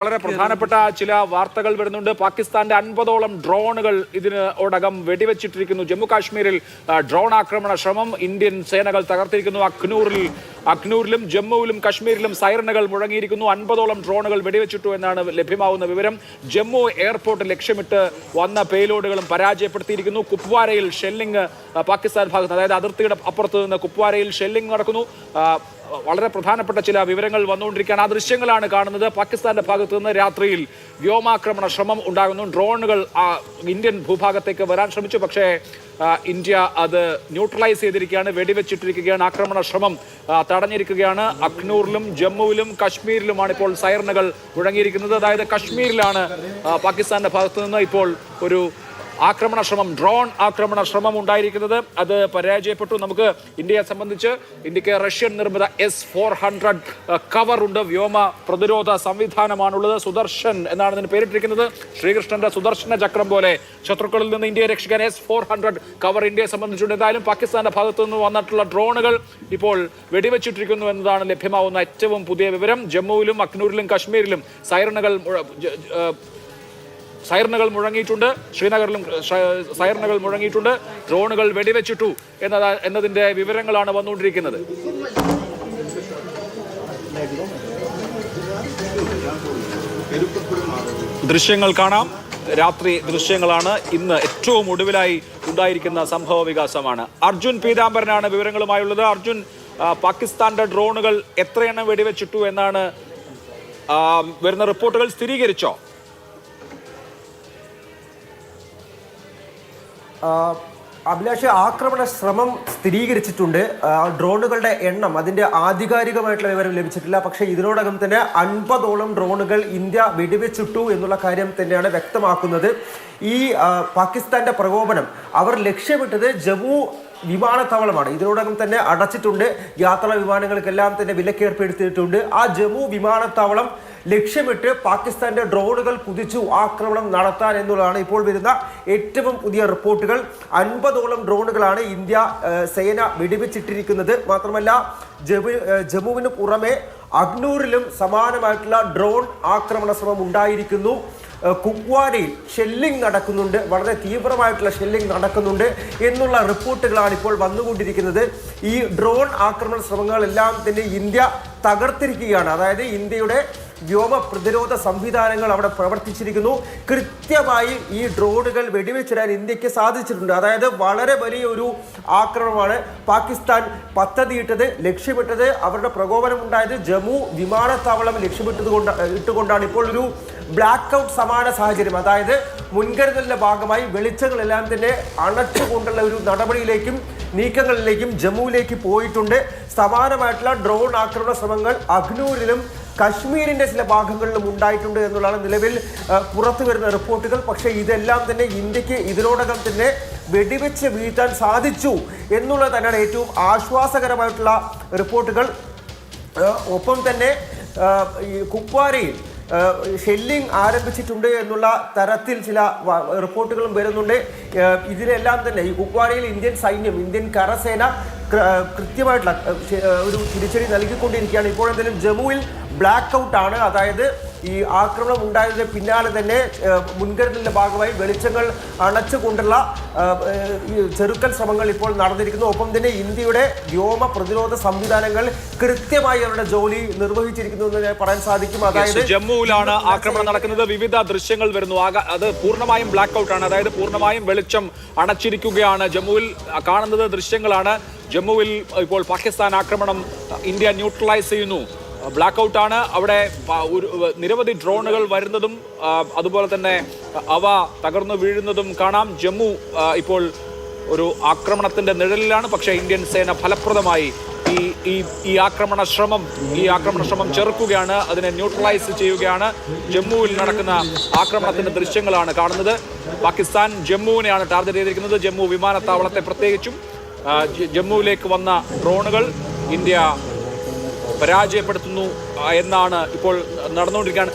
വളരെ പ്രധാനപ്പെട്ട ചില വാർത്തകൾ വരുന്നുണ്ട്. പാകിസ്ഥാന്റെ 50ഓളം ഡ്രോണുകൾ ഇതിനോടകം വെടിവെച്ചിട്ടിരിക്കുന്നു. ജമ്മു കാശ്മീരിൽ ഡ്രോൺ ആക്രമണ ശ്രമം ഇന്ത്യൻ സേനകൾ തകർത്തിരിക്കുന്നു. അഖ്നൂരിലും ജമ്മുവിലും കശ്മീരിലും സൈറനുകൾ മുഴങ്ങിയിരിക്കുന്നു. 50ഓളം ഡ്രോണുകൾ വെടിവെച്ചിട്ടു എന്നാണ് ലഭ്യമാവുന്ന വിവരം. ജമ്മു എയർപോർട്ട് ലക്ഷ്യമിട്ട് വന്ന പേലോഡുകളും പരാജയപ്പെടുത്തിയിരിക്കുന്നു. കുപ്വാരയിൽ ഷെല്ലിംഗ് പാകിസ്ഥാൻ ഭാഗത്ത്, അതായത് അതിർത്തിയുടെ അപ്പുറത്ത് നിന്ന് കുപ്വാരയിൽ ഷെല്ലിംഗ് നടക്കുന്നു. വളരെ പ്രധാനപ്പെട്ട ചില വിവരങ്ങൾ വന്നുകൊണ്ടിരിക്കുകയാണ്. ആ ദൃശ്യങ്ങളാണ് കാണുന്നത്. പാകിസ്ഥാന്റെ ഭാഗത്ത് നിന്ന് രാത്രിയിൽ വ്യോമാക്രമണ ശ്രമം ഉണ്ടാകുന്നു. ഡ്രോണുകൾ ഇന്ത്യൻ ഭൂഭാഗത്തേക്ക് വരാൻ ശ്രമിച്ചു, പക്ഷേ ഇന്ത്യ അത് ന്യൂട്രലൈസ് ചെയ്തിരിക്കുകയാണ്, വെടിവെച്ചിട്ടിരിക്കുകയാണ്. ആക്രമണ ശ്രമം തടഞ്ഞിരിക്കുകയാണ്. അഖ്നൂറിലും ജമ്മുവിലും കശ്മീരിലുമാണ് ഇപ്പോൾ സൈറനുകൾ മുഴങ്ങിയിരിക്കുന്നത്. അതായത് കശ്മീരിലാണ് പാകിസ്ഥാന്റെ ഭാഗത്ത് നിന്ന് ഇപ്പോൾ ഒരു ഡ്രോൺ ആക്രമണ ശ്രമം ഉണ്ടായിരിക്കുന്നത്. അത് പരാജയപ്പെട്ടു. നമുക്ക് ഇന്ത്യയെ സംബന്ധിച്ച് ഇന്ത്യക്ക് റഷ്യൻ നിർമ്മിത S-400 കവർ ഉണ്ട്. വ്യോമ പ്രതിരോധ സംവിധാനമാണുള്ളത്. സുദർശൻ എന്നാണ് ഇതിന് പേരിട്ടിരിക്കുന്നത്. ശ്രീകൃഷ്ണന്റെ സുദർശന ചക്രം പോലെ ശത്രുക്കളിൽ നിന്ന് ഇന്ത്യയെ രക്ഷിക്കാൻ S-400 കവർ ഇന്ത്യയെ സംബന്ധിച്ചുണ്ട്. എന്തായാലും പാകിസ്ഥാന്റെ ഭാഗത്തു നിന്ന് വന്നിട്ടുള്ള ഡ്രോണുകൾ ഇപ്പോൾ വെടിവെച്ചിട്ടിരിക്കുന്നു എന്നതാണ് ലഭ്യമാവുന്ന ഏറ്റവും പുതിയ വിവരം. ജമ്മുവിലും അഖ്നൂരിലും കശ്മീരിലും സൈറനുകൾ മുഴങ്ങിയിട്ടുണ്ട്. ശ്രീനഗറിലും സൈറനുകൾ മുഴങ്ങിയിട്ടുണ്ട്. ഡ്രോണുകൾ വെടിവെച്ചിട്ടു എന്നതിന്റെ വിവരങ്ങളാണ് വന്നുകൊണ്ടിരിക്കുന്നത്. ദൃശ്യങ്ങൾ കാണാം. രാത്രി ദൃശ്യങ്ങളാണ്. ഇന്ന് ഏറ്റവും ഒടുവിലായി ഉണ്ടായിരിക്കുന്ന സംഭവ വികാസമാണ്. അർജുൻ പീതാംബരനാണ് വിവരങ്ങളുമായുള്ളത്. അർജുൻ, പാകിസ്ഥാന്റെ ഡ്രോണുകൾ എത്രയെണ്ണം വെടിവെച്ചിട്ടു എന്നാണ് വരുന്ന റിപ്പോർട്ടുകൾ? സ്ഥിരീകരിച്ചോ? അഭിലാഷ്, ആക്രമണ ശ്രമം സ്ഥിരീകരിച്ചിട്ടുണ്ട്. ഡ്രോണുകളുടെ എണ്ണം, അതിന്റെ ആധികാരികമായിട്ടുള്ള വിവരം ലഭിച്ചിട്ടില്ല. പക്ഷേ ഇതിനോടകം തന്നെ 50ഓളം ഡ്രോണുകൾ ഇന്ത്യ വെടിവെച്ചിട്ടു എന്നുള്ള കാര്യം തന്നെയാണ് വ്യക്തമാക്കുന്നത്. ഈ പാകിസ്ഥാന്റെ പ്രകോപനം അവർ ലക്ഷ്യമിട്ടത് ജമ്മു വിമാനത്താവളമാണ്. ഇതിനോടകം തന്നെ അടച്ചിട്ടുണ്ട്. യാത്രാ വിമാനങ്ങൾക്കെല്ലാം തന്നെ വിലക്കേർപ്പെടുത്തിയിട്ടുണ്ട്. ആ ജമ്മു വിമാനത്താവളം ലക്ഷ്യമിട്ട് പാകിസ്ഥാന്റെ ഡ്രോണുകൾ കുതിച്ചു ആക്രമണം നടത്താൻ എന്നുള്ളതാണ് ഇപ്പോൾ വരുന്ന ഏറ്റവും പുതിയ റിപ്പോർട്ടുകൾ. 50ഓളം ഡ്രോണുകളാണ് ഇന്ത്യ സേന വെടിവെച്ചിട്ടിരിക്കുന്നത്. മാത്രമല്ല, ജമ്മുവിന് പുറമെ അഖ്നൂരിലും സമാനമായിട്ടുള്ള ഡ്രോൺ ആക്രമണ ശ്രമം ഉണ്ടായിരിക്കുന്നു. കുപ്വാരയിൽ ഷെല്ലിംഗ് നടക്കുന്നുണ്ട്, വളരെ തീവ്രമായിട്ടുള്ള ഷെല്ലിംഗ് നടക്കുന്നുണ്ട് എന്നുള്ള റിപ്പോർട്ടുകളാണ് ഇപ്പോൾ വന്നുകൊണ്ടിരിക്കുന്നത്. ഈ ഡ്രോൺ ആക്രമണ ശ്രമങ്ങളെല്ലാം തന്നെ ഇന്ത്യ തകർത്തിരിക്കുകയാണ്. അതായത് ഇന്ത്യയുടെ വ്യോമ പ്രതിരോധ സംവിധാനങ്ങൾ അവിടെ പ്രവർത്തിച്ചിരിക്കുന്നു. കൃത്യമായി ഈ ഡ്രോണുകൾ വെടിവെച്ചിടാൻ ഇന്ത്യക്ക് സാധിച്ചിട്ടുണ്ട്. അതായത് വളരെ വലിയൊരു ആക്രമണമാണ് പാകിസ്ഥാൻ പദ്ധതിയിട്ടത്. ലക്ഷ്യമിട്ടത്, അവരുടെ പ്രകോപനം ഉണ്ടായത് ജമ്മു വിമാനത്താവളം ഇട്ടുകൊണ്ടാണ് ഇപ്പോൾ ഒരു ബ്ലാക്ക് ഔട്ട് സമാന സാഹചര്യം. അതായത് മുൻകരുതലിന്റെ ഭാഗമായി വെളിച്ചങ്ങളെല്ലാം തന്നെ അണച്ചുകൊണ്ടുള്ള ഒരു നടപടിയിലേക്കും നീക്കങ്ങളിലേക്കും ജമ്മുവിലേക്ക് പോയിട്ടുണ്ട്. സമാനമായിട്ടുള്ള ഡ്രോൺ ആക്രമണ ശ്രമങ്ങൾ അഖ്നൂരിലും കശ്മീരിന്റെ ചില ഭാഗങ്ങളിലും ഉണ്ടായിട്ടുണ്ട് എന്നുള്ളതാണ് നിലവിൽ പുറത്തു വരുന്ന റിപ്പോർട്ടുകൾ. പക്ഷേ ഇതെല്ലാം തന്നെ ഇന്ത്യക്ക് ഇതിനോടകം തന്നെ വെടിവെച്ച് വീഴ്ത്താൻ സാധിച്ചു എന്നുള്ളത് തന്നെയാണ് ഏറ്റവും ആശ്വാസകരമായിട്ടുള്ള റിപ്പോർട്ടുകൾ. ഒപ്പം തന്നെ ഈ കുപ്വാരയിൽ ഷെല്ലിംഗ് ആരംഭിച്ചിട്ടുണ്ട് എന്നുള്ള തരത്തിൽ ചില റിപ്പോർട്ടുകളും വരുന്നുണ്ട്. ഇതിലെല്ലാം തന്നെ ഈ കുപ്വാരയിൽ ഇന്ത്യൻ സൈന്യം, ഇന്ത്യൻ കരസേന കൃത്യമായിട്ടുള്ള ഒരു തിരിച്ചടി നൽകിക്കൊണ്ടിരിക്കുകയാണ്. ഇപ്പോഴെന്തായാലും ജമ്മുവിൽ ബ്ലാക്ക് ഔട്ട് ആണ്. അതായത് ഈ ആക്രമണം ഉണ്ടായതിന് പിന്നാലെ തന്നെ മുൻകരുതലിന്റെ ഭാഗമായി വെളിച്ചങ്ങൾ അണച്ചുകൊണ്ടുള്ള ചെറുക്കൽ ശ്രമങ്ങൾ ഇപ്പോൾ നടന്നിരിക്കുന്നു. ഒപ്പം തന്നെ ഇന്ത്യയുടെ വ്യോമ പ്രതിരോധ സംവിധാനങ്ങൾ കൃത്യമായി അവരുടെ ജോലി നിർവഹിച്ചിരിക്കുന്നു എന്ന് പറയാൻ സാധിക്കും. അതായത് ജമ്മുവിലാണ് ആക്രമണം നടക്കുന്നത്. വിവിധ ദൃശ്യങ്ങൾ വരുന്നു. അത് പൂർണ്ണമായും ബ്ലാക്ക് ഔട്ട് ആണ്. അതായത് പൂർണ്ണമായും വെളിച്ചം അണച്ചിരിക്കുകയാണ്. ജമ്മുവിൽ കാണുന്നത് ദൃശ്യങ്ങളാണ്. ജമ്മുവിൽ ഇപ്പോൾ പാകിസ്ഥാൻ ആക്രമണം ഇന്ത്യ ന്യൂട്രലൈസ് ചെയ്യുന്നു. ബ്ലാക്ക് ഔട്ടാണ്. അവിടെ നിരവധി ഡ്രോണുകൾ വരുന്നതും അതുപോലെ തന്നെ അവ തകർന്നു വീഴുന്നതും കാണാം. ജമ്മു ഇപ്പോൾ ഒരു ആക്രമണത്തിന്റെ നിഴലിലാണ്. പക്ഷേ ഇന്ത്യൻ സേന ഫലപ്രദമായി ഈ ആക്രമണ ശ്രമം ചെറുക്കുകയാണ്, അതിനെ ന്യൂട്രലൈസ് ചെയ്യുകയാണ്. ജമ്മുവിൽ നടക്കുന്ന ആക്രമണത്തിന്റെ ദൃശ്യങ്ങളാണ് കാണുന്നത്. പാകിസ്ഥാൻ ജമ്മുവിനെയാണ് ടാർഗറ്റ് ചെയ്തിരിക്കുന്നത്. ജമ്മു വിമാനത്താവളത്തെ പ്രത്യേകിച്ചും. ജമ്മുവിലേക്ക് വന്ന ഡ്രോണുകൾ ഇന്ത്യ പരാജയപ്പെടുത്തുന്നു എന്നാണ് ഇപ്പോൾ നടന്നുകൊണ്ടിരിക്കുകയാണ്.